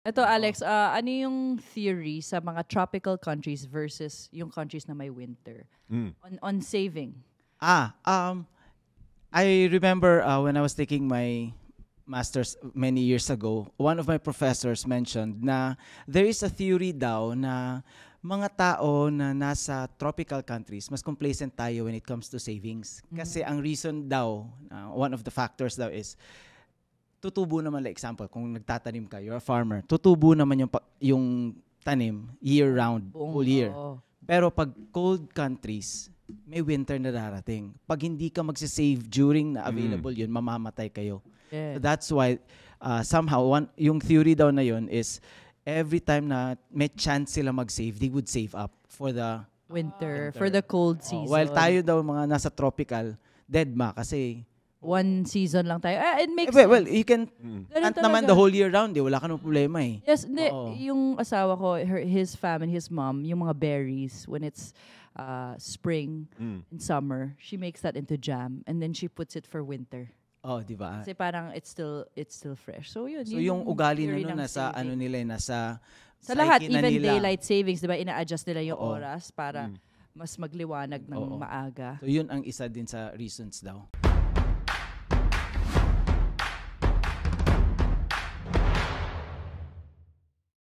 Ito, Alex, ano yung theory sa mga tropical countries versus yung countries na may winter on saving? I remember when I was taking my master's many years ago, one of my professors mentioned na there is a theory daw na mga tao na nasa tropical countries, mas complacent tayo when it comes to savings. Kasi ang reason daw, one of the factors daw is, tutubo naman, like example, kung nagtatanim ka, you're a farmer, tutubo naman yung tanim year-round, whole year. Pero pag cold countries, may winter na darating. Pag hindi ka magsisave during na available yun, mamamatay kayo. So that's why somehow yung theory daw na yun is every time na may chance sila mag-save, they would save up for the winter. For the cold season. While tayo daw mga nasa tropical, dead ma kasi one season lang tayo. It makes sense. Well, you can plant naman the whole year round. Wala ka nang problema eh. Yes, yung asawa ko, his family, his mom, yung mga berries, when it's spring and summer, she makes that into jam and then she puts it for winter. Oh, di ba? Kasi parang it's still fresh. So yun. So yung ugali na nun, nasa saving. ano nila, nasa sa lahat, psyche na even nila. daylight savings, di ba, ina-adjust nila yung oras para mas magliwanag ng maaga. So yun ang isa din sa reasons daw.